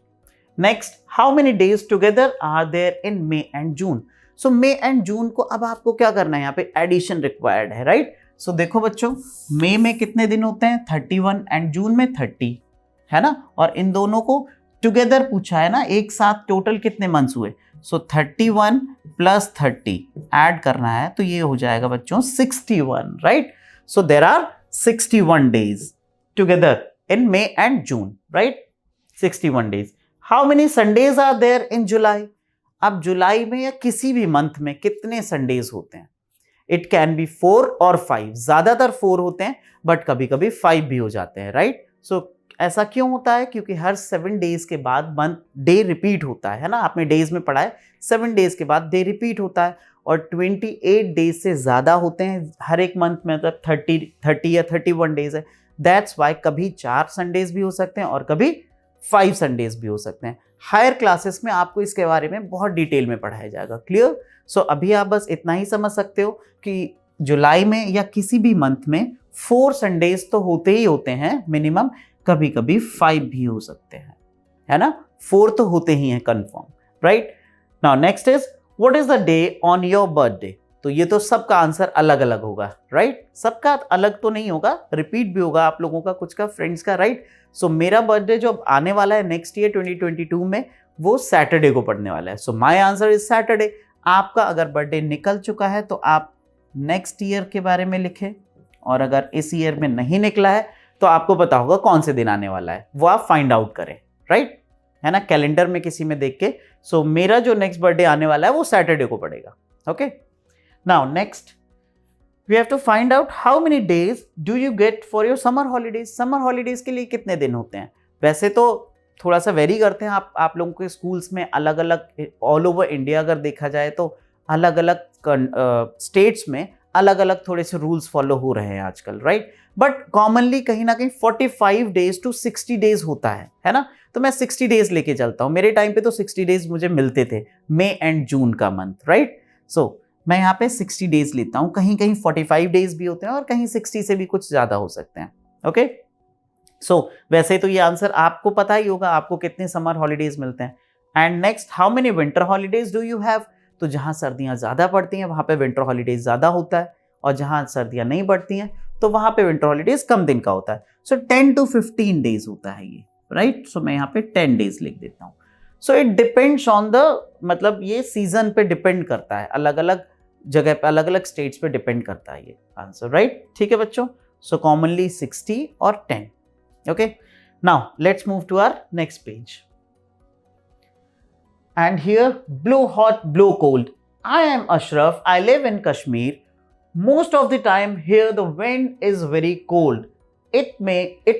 Next, how many days together are there in May and June. So May and June को अब आपको क्या करना है, यहाँ पे एडिशन रिक्वायर्ड है, राइट? सो देखो बच्चों, मई में कितने दिन होते हैं? 31 एंड जून में 30, है ना? और इन दोनों को टुगेदर पूछा है ना, एक साथ टोटल कितने मंथ्स हुए? सो 31 प्लस 30 ऐड करना है तो ये हो जाएगा बच्चों 61, right? So there are 61 days together in May and June, right? 61 days. How many Sundays are there in July. अब जुलाई में या किसी भी मंथ में कितने संडेज होते हैं? इट कैन बी 4 और 5. ज्यादातर 4 होते हैं बट कभी कभी 5 भी हो जाते हैं, राइट? सो ऐसा क्यों होता है? क्योंकि हर 7 डेज के बाद मंथ डे रिपीट होता है ना? आपने डेज में पढ़ा है, 7 डेज के बाद डे रिपीट होता है और 28 डेज से ज़्यादा होते हैं हर एक मंथ में, मतलब 30 या 31 डेज है. दैट्स वाई कभी 4 संडेज भी हो सकते हैं और कभी 5 संडेज भी हो सकते हैं. हायर क्लासेस में आपको इसके बारे में बहुत डिटेल में पढ़ाया जाएगा. क्लियर? सो अभी आप बस इतना ही समझ सकते हो कि जुलाई में या किसी भी मंथ में 4 संडेज तो होते ही होते हैं मिनिमम, कभी कभी 5 भी हो सकते हैं, है ना? 4 तो होते ही हैं confirm, right? Now next is what is the day on your birthday. तो ये तो सबका आंसर अलग अलग होगा, राइट? सबका अलग तो नहीं होगा, रिपीट भी होगा आप लोगों का, कुछ का फ्रेंड्स का, राइट? सो मेरा बर्थडे जो आने वाला है नेक्स्ट ईयर 2022 में, वो सैटरडे को पड़ने वाला है. So my answer is Saturday. आपका अगर बर्थडे निकल चुका है तो आप नेक्स्ट ईयर के बारे में लिखें, और अगर इस ईयर में नहीं निकला है तो आपको पता होगा कौन से दिन आने वाला है, वो आप फाइंड आउट करें, राइट? है ना? कैलेंडर में किसी में देख के. सो मेरा जो नेक्स्ट बर्थडे आने वाला है वो सैटरडे को पड़ेगा. Okay, now next we have to find out how many days do you get for your summer holidays. Summer holidays के लिए कितने दिन होते हैं? वैसे तो थोड़ा सा वेरी करते हैं, आप लोगों के स्कूल्स में अलग अलग, ऑल ओवर इंडिया अगर देखा जाए तो अलग अलग स्टेट्स में अलग अलग थोड़े से रूल्स फॉलो हो रहे हैं आजकल, राइट? बट कॉमनली कहीं ना कहीं 45 डेज टू 60 डेज होता है ना? तो मैं 60 डेज लेके चलता हूँ. मेरे टाइम पे तो 60 डेज मुझे मिलते थे, मई एंड जून का मंथ, राइट? सो मैं यहाँ पे 60 डेज लेता हूँ. कहीं कहीं 45 डेज भी होते हैं और कहीं 60 से भी कुछ ज़्यादा हो सकते हैं. ओके, सो वैसे तो ये आंसर आपको पता ही होगा, आपको कितने समर हॉलीडेज मिलते हैं. And next, how many winter holidays do you have. तो जहाँ सर्दियाँ ज़्यादा पड़ती हैं वहाँ पे विंटर हॉलीडेज ज़्यादा होता है, और जहाँ सर्दियाँ नहीं पड़ती हैं तो वहाँ पे विंटर हॉलीडेज कम दिन का होता है. सो 10 to 15 डेज होता है ये, राइट? सो मैं यहाँ पे 10 डेज लिख देता हूँ. So it depends on the, मतलब ये सीजन पे डिपेंड करता है, अलग अलग जगह पे, अलग अलग स्टेट्स पे डिपेंड करता है ये आंसर, राइट? ठीक है बच्चों. सो कॉमनली 60 और 10. Okay, now let's move to our next page. And here, blow hot, blow cold. I am Ashraf. I live in Kashmir. Most of the time here the wind is very cold. It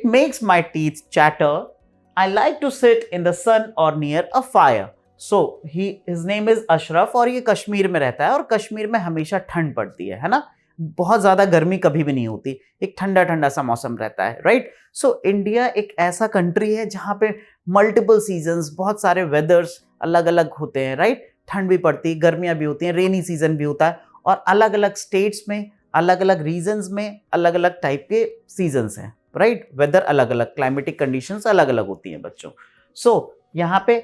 makes my teeth chatter. I like to sit in the sun or near a fire. So his name is Ashraf और ये कश्मीर में रहता है, और कश्मीर में हमेशा ठंड पड़ती है ना? बहुत ज़्यादा गर्मी कभी भी नहीं होती, एक ठंडा ठंडा सा मौसम रहता है, राइट? सो इंडिया एक ऐसा कंट्री है जहाँ पे मल्टीपल सीजन्स, बहुत सारे वेदर्स अलग अलग होते हैं, राइट? ठंड भी पड़ती है, गर्मियाँ भी होती हैं, रेनी सीजन भी होता है, और अलग अलग स्टेट्स में, अलग अलग रीजन्स में अलग अलग टाइप के सीजन्स हैं, राइट? वेदर अलग अलग, क्लाइमेटिक कंडीशंस अलग अलग होती हैं बच्चों. सो यहाँ पे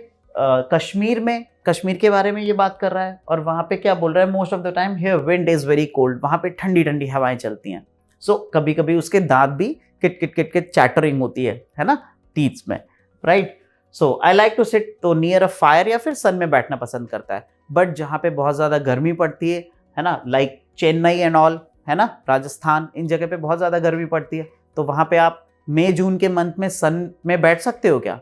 कश्मीर में, कश्मीर के बारे में ये बात कर रहा है, और वहाँ पे क्या बोल रहा है? Most of the time here wind is very cold. वहाँ पे ठंडी ठंडी हवाएं चलती हैं. सो कभी कभी उसके दांत भी किट किट किट किट चैटरिंग होती है ना, टीथ्स में, right? So I like to sit, तो नियर अ फायर या फिर सन में बैठना पसंद करता है. बट जहाँ पे बहुत ज़्यादा गर्मी पड़ती है ना, लाइक चेन्नई एंड ऑल, है ना, राजस्थान, इन जगह पे बहुत ज़्यादा गर्मी पड़ती है, तो वहाँ पे आप मई जून के मंथ में सन में बैठ सकते हो क्या?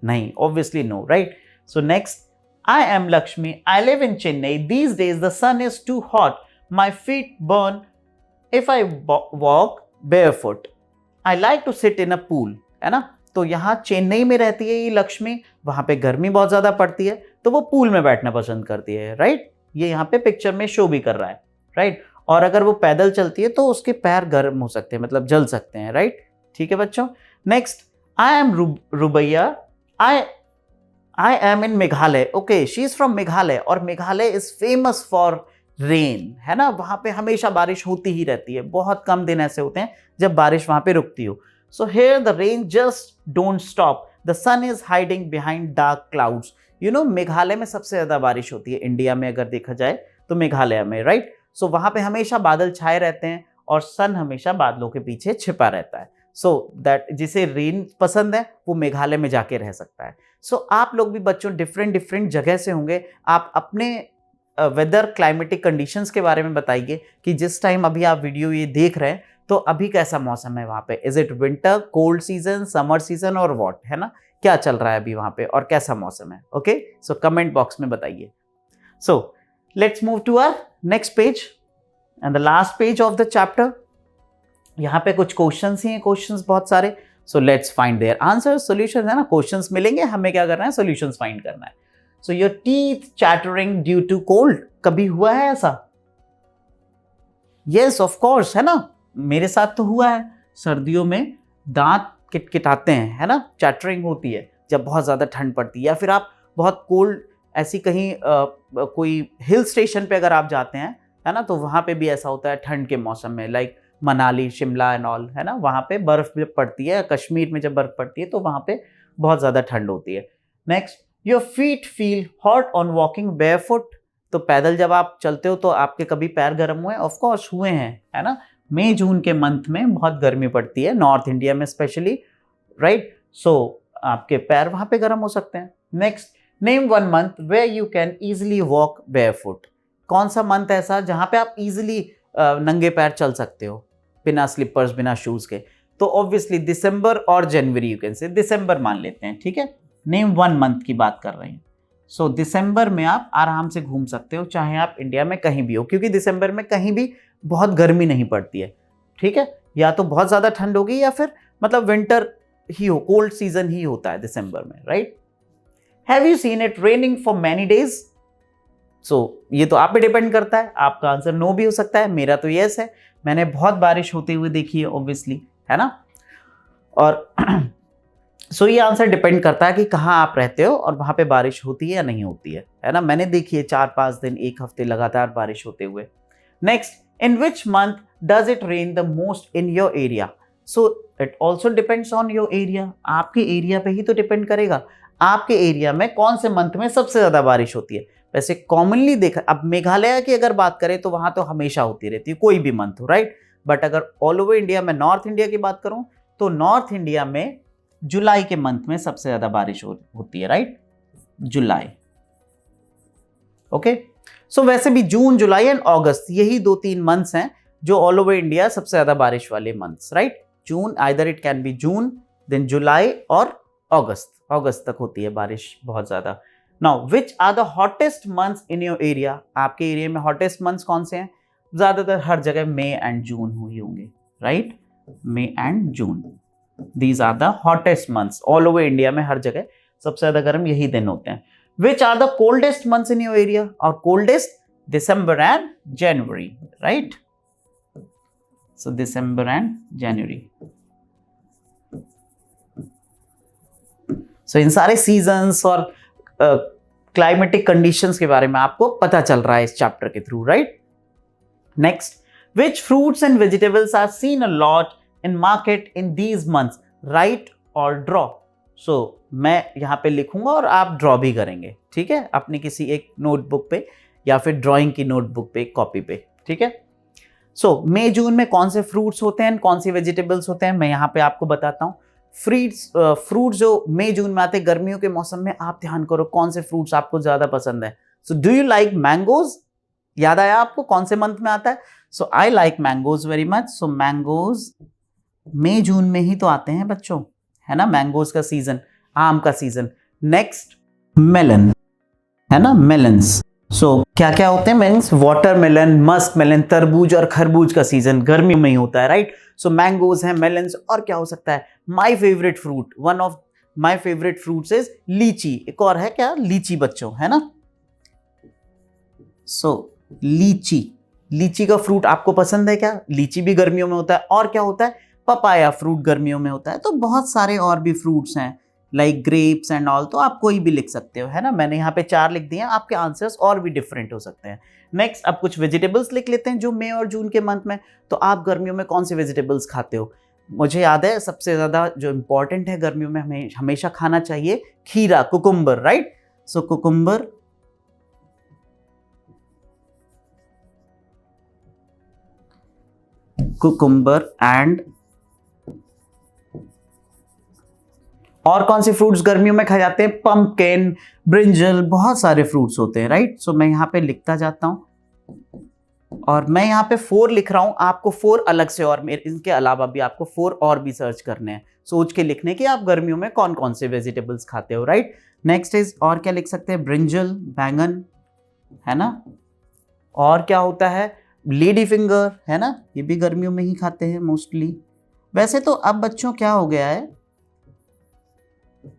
नहीं, obviously no, right? So next, I am Lakshmi. I live in Chennai. These days the sun is too hot. My feet burn if I walk barefoot. I like to sit in a pool. है ना? तो यहाँ चेन्नई में रहती है ये लक्ष्मी, वहां पे गर्मी बहुत ज्यादा पड़ती है, तो वो पूल में बैठना पसंद करती है, राइट? ये यहाँ पे पिक्चर में शो भी कर रहा है, राइट? और अगर वो पैदल चलती है तो उसके पैर गर्म हो सकते हैं, मतलब जल सकते हैं, राइट? ठीक है बच्चों। Next, I am Rubaiya. I am in Meghalaya. Okay, she is from Meghalaya, और Meghalaya is famous for rain, है ना? वहां पे हमेशा बारिश होती ही रहती है, बहुत कम दिन ऐसे होते हैं जब बारिश वहां पे रुकती हो। So here the rain just don't stop, the sun is hiding behind dark clouds. You know, Meghalaya में सबसे ज्यादा बारिश होती है इंडिया में, अगर देखा जाए तो मेघालय में, राइट? सो वहां पे हमेशा बादल छाए रहते हैं और सन हमेशा बादलों के पीछे छिपा रहता है। सो दैट, जिसे रेन पसंद है वो मेघालय में जाके रह सकता है। सो आप लोग भी बच्चों डिफरेंट जगह से होंगे, आप अपने वेदर क्लाइमेटिक कंडीशंस के बारे में बताइए कि जिस टाइम अभी आप वीडियो ये देख रहे हैं तो अभी कैसा मौसम है वहाँ पे। Is it winter, cold season, summer season और व्हाट, है ना? क्या चल रहा है अभी वहाँ पे और कैसा मौसम है? ओके, सो कमेंट बॉक्स में बताइए। So let's move to our next page and the last page of the chapter. यहाँ पे कुछ क्वेश्चंस ही हैं, क्वेश्चंस बहुत सारे। So let's find their answer, solutions, है ना? क्वेश्चंस मिलेंगे, हमें क्या करना है? सॉल्यूशंस फाइंड करना है। So your teeth chattering due to cold, कभी हुआ है ऐसा? यस ऑफ कोर्स, है ना? मेरे साथ तो हुआ है, सर्दियों में दांत किटकिटाते हैं, है ना? चैटरिंग होती है जब बहुत ज्यादा ठंड पड़ती है, या फिर आप बहुत कोल्ड ऐसी कहीं कोई हिल स्टेशन पे अगर आप जाते हैं, है ना, तो वहां पे भी ऐसा होता है ठंड के मौसम में, like Manali, Shimla and all, है ना? वहां पे बर्फ भी पड़ती है, कश्मीर में जब बर्फ पड़ती है तो वहां पे बहुत ज्यादा ठंड होती है। Next, your feet feel hot on walking barefoot, तो पैदल जब आप चलते हो तो आपके कभी पैर गर्म हुए? ऑफ कोर्स हुए हैं, है ना? मई जून के मंथ में बहुत गर्मी पड़ती है नॉर्थ इंडिया में स्पेशली, राइट? सो आपके पैर वहां पे गर्म हो सकते हैं। Next, name one month where you can easily walk barefoot, कौन सा मंथ ऐसा जहां पे आप इजिली नंगे पैर चल सकते हो बिना स्लीपर्स, बिना शूज के? तो ऑब्वियसली दिसंबर और जनवरी, यू कैन से दिसंबर मान लेते हैं, ठीक है? नेम वन मंथ की बात कर रहे हैं। सो दिसंबर में आप आराम से घूम सकते हो, चाहे आप इंडिया में कहीं भी हो, क्योंकि दिसंबर में कहीं भी बहुत गर्मी नहीं पड़ती है, ठीक है? या तो बहुत ज्यादा ठंड होगी या फिर मतलब विंटर ही हो, कोल्ड सीजन ही होता है दिसंबर में, right? Have you seen it raining for many days? So ये तो आप पे डिपेंड करता है, आपका आंसर नो भी हो सकता है, मेरा तो यस है। मैंने बहुत बारिश होते हुए देखी है ऑब्वियसली, है ना? और सो ये आंसर डिपेंड करता है कि कहाँ आप रहते हो और वहां पे बारिश होती है या नहीं होती है ना? मैंने देखी है 4-5 दिन, एक हफ्ते लगातार बारिश होते हुए। Next, in which month does it rain the most in your area? So it also depends on your area, आपके एरिया पे ही तो डिपेंड करेगा, आपके एरिया में कौन से मंथ में सबसे ज्यादा बारिश होती है। वैसे कॉमनली देखा, अब मेघालय की अगर बात करें तो वहां तो हमेशा होती रहती है, कोई भी मंथ हो, राइट? बट अगर ऑल ओवर इंडिया में, नॉर्थ इंडिया की बात करूं तो नॉर्थ इंडिया में जुलाई के मंथ में सबसे ज्यादा बारिश होती है, राइट? जुलाई, ओके? सो वैसे भी जून, जुलाई एंड अगस्त, यही 2-3 मंथ्स हैं जो ऑल ओवर इंडिया सबसे ज्यादा बारिश वाले months, right? June, either it can be June, then July और अगस्त तक होती है बारिश बहुत ज्यादा। Now which are the hottest months in your area? आपके एरिया में हॉटेस्ट मंथ्स कौन से हैं? ज्यादातर हर जगह मई एंड जून हुई होंगे, right? May and June, these are the hottest months all over India में, हर जगह सबसे ज्यादा गर्म यही दिन होते हैं। Which are the coldest months in your area? और coldest December and January, right? So December and January. So इन सारे सीजन्स और क्लाइमेटिक कंडीशंस के बारे में आपको पता चल रहा है इस चैप्टर के through, right? Next, which fruits and vegetables are seen a lot in market in these months, right और ड्रॉ? सो मैं यहाँ पे लिखूंगा और आप ड्रॉ भी करेंगे, ठीक है? अपनी किसी एक नोटबुक पे या फिर ड्राइंग की नोटबुक पे, कॉपी पे, ठीक है? सो मई जून में कौन से फ्रूट्स होते हैं, कौन सी वेजिटेबल्स होते हैं, मैं यहाँ पे आपको बताता हूँ। फ्रूट जो मई जून में आते हैं गर्मियों के मौसम में, आप ध्यान करो कौन से फ्रूट्स आपको ज्यादा पसंद है। So do you like mangoes? याद आया आपको कौन से मंथ में आता है? So I like mangoes very much. So mangoes मई जून में ही तो आते हैं बच्चों, है ना? मैंगोज का सीजन आम का सीजन। नेक्स्ट मेलन, है ना, मेलन्स। सो क्या क्या होते हैं मेलन्स? वाटरमेलन, मस्क मेलन, तरबूज और खरबूज का सीजन गर्मी में ही होता है, राइट। सो मैंगोज हैं, मेलन्स, और क्या हो सकता है? My favourite fruit, one of my favourite fruits is लीची। एक और है क्या? लीची बच्चों, है ना। सो लीची, लीची का फ्रूट आपको पसंद है क्या? लीची भी गर्मियों में होता है। और क्या होता है? पपाया फ्रूट गर्मियों में होता है। तो बहुत सारे और भी फ्रूट्स हैं लाइक ग्रेप्स एंड ऑल, तो आप कोई भी लिख सकते हो, है ना। मैंने यहाँ पे 4 लिख दिए हैं, आपके आंसर्स और भी डिफरेंट हो सकते हैं। नेक्स्ट अब कुछ वेजिटेबल्स लिख लेते हैं जो मई और जून के मंथ में। तो आप गर्मियों में कौन से वेजिटेबल्स खाते हो? मुझे याद है सबसे ज़्यादा जो इम्पोर्टेंट है गर्मियों में हमें हमेशा खाना चाहिए, खीरा, cucumber, right. So cucumber, cucumber and और कौन से फ्रूट्स गर्मियों में खाए जाते हैं? पंपकिन, ब्रिंजल, बहुत सारे फ्रूट्स होते हैं, राइट। सो मैं यहाँ पे लिखता जाता हूँ और मैं यहाँ पे 4 लिख रहा हूँ, आपको 4 अलग से और इनके अलावा भी आपको 4 और भी सर्च करने हैं, सोच के लिखने कि आप गर्मियों में कौन कौन से वेजिटेबल्स खाते हो, राइट। नेक्स्ट इज, और क्या लिख सकते हैं? ब्रिंजल, बैंगन, है ना। और क्या होता है? लेडी फिंगर, है ना, ये भी गर्मियों में ही खाते हैं मोस्टली। वैसे तो अब बच्चों क्या हो गया है,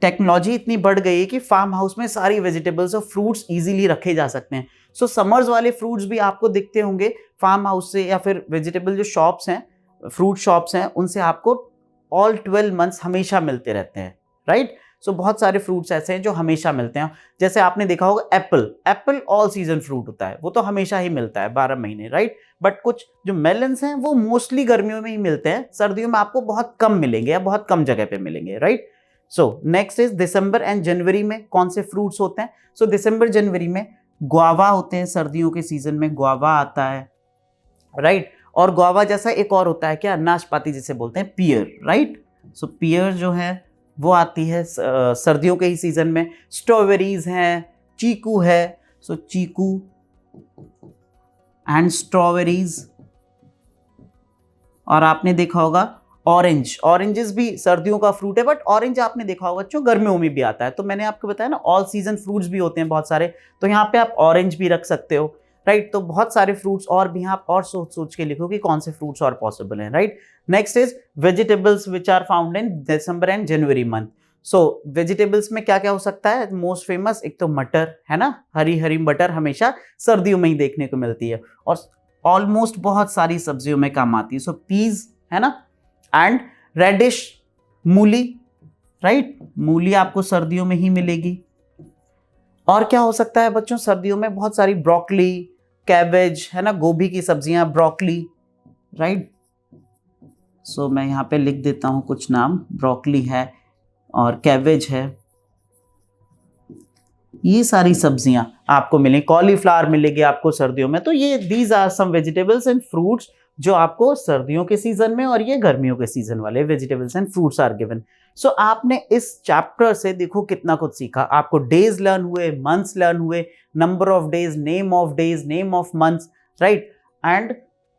टेक्नोलॉजी इतनी बढ़ गई है कि फार्म हाउस में सारी वेजिटेबल्स और फ्रूट्स इजीली रखे जा सकते हैं। सो समर्स वाले फ्रूट्स भी आपको दिखते होंगे फार्म हाउस से, या फिर वेजिटेबल जो शॉप्स हैं, फ्रूट शॉप्स हैं, उनसे आपको ऑल 12 मंथ्स हमेशा मिलते रहते हैं, राइट। सो बहुत सारे फ्रूट्स ऐसे हैं जो हमेशा मिलते हैं। जैसे आपने देखा होगा Apple, Apple all season fruit होता है, वो तो हमेशा ही मिलता है 12 महीने, राइट। बट कुछ जो मेलन्स हैं वो मोस्टली गर्मियों में ही मिलते हैं, सर्दियों में आपको बहुत कम मिलेंगे या बहुत कम जगह पे मिलेंगे, right. So next is December and January में कौन से फ्रूट्स होते हैं? सो दिसंबर जनवरी में गुआवा होते हैं, सर्दियों के सीजन में गुआवा आता है, राइट। और गुआवा जैसा एक और होता है क्या? नाशपाती जिसे बोलते हैं, पियर, राइट। सो पियर जो है वो आती है सर्दियों के ही सीजन में। स्ट्रॉबेरीज हैं, चीकू है, सो चीकू एंड स्ट्रॉबेरीज। और आपने देखा होगा ऑरेंज, ऑरेंजेस भी सर्दियों का फ्रूट है, बट ऑरेंज आपने देखा होगा बच्चों गर्मियों में भी आता है। तो मैंने आपको बताया ना ऑल सीजन फ्रूट्स भी होते हैं बहुत सारे, तो यहाँ पे आप ऑरेंज भी रख सकते हो, राइट। तो बहुत सारे फ्रूट्स और भी आप और सोच सोच के लिखो कि कौन से फ्रूट्स और पॉसिबल हैं, right. Next is vegetables which are found in December and January month. So vegetables में क्या क्या हो सकता है? मोस्ट फेमस एक तो मटर, है ना, हरी हरी मटर हमेशा सर्दियों में ही देखने को मिलती है और ऑलमोस्ट बहुत सारी सब्जियों में काम आती है। सो पीज, है ना, एंड रेडिश, मूली, राइट, मूली आपको सर्दियों में ही मिलेगी। और क्या हो सकता है बच्चों सर्दियों में? बहुत सारी ब्रोकली, कैबेज, है ना, गोभी की सब्जियां, ब्रोकली, राइट। सो मैं यहाँ पे लिख देता हूँ कुछ नाम, ब्रोकली है और कैबेज है, ये सारी सब्जियां आपको मिलेंगी। कॉलीफ्लावर मिलेगी आपको सर्दियों में। तो ये these are some vegetables and fruits जो आपको सर्दियों के सीजन में और ये गर्मियों के सीजन वाले vegetables and fruits are given. So आपने इस चैप्टर से देखो कितना कुछ सीखा। आपको डेज लर्न हुए, मंथ्स लर्न हुए, number of days, name of months, right. And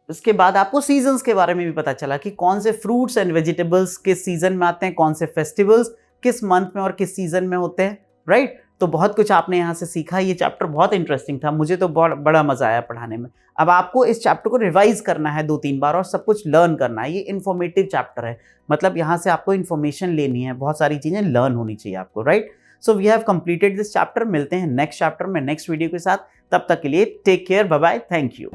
उसके बाद आपको सीजन्स के बारे में भी पता चला कि कौन से फ्रूट्स एंड वेजिटेबल्स किस सीजन में आते हैं, कौन से फेस्टिवल्स किस मंथ में और किस सीजन में होते हैं, राइट। तो बहुत कुछ आपने यहाँ से सीखा। ये चैप्टर बहुत इंटरेस्टिंग था, मुझे तो बहुत बड़ा मजा आया पढ़ाने में। अब आपको इस चैप्टर को रिवाइज करना है 2-3 बार और सब कुछ लर्न करना है। ये इन्फॉर्मेटिव चैप्टर है, मतलब यहाँ से आपको इन्फॉर्मेशन लेनी है, बहुत सारी चीजें लर्न होनी चाहिए आपको, right. So we have completed this chapter. मिलते हैं नेक्स्ट चैप्टर में नेक्स्ट वीडियो के साथ। तब तक के लिए take care, bye bye, thank you.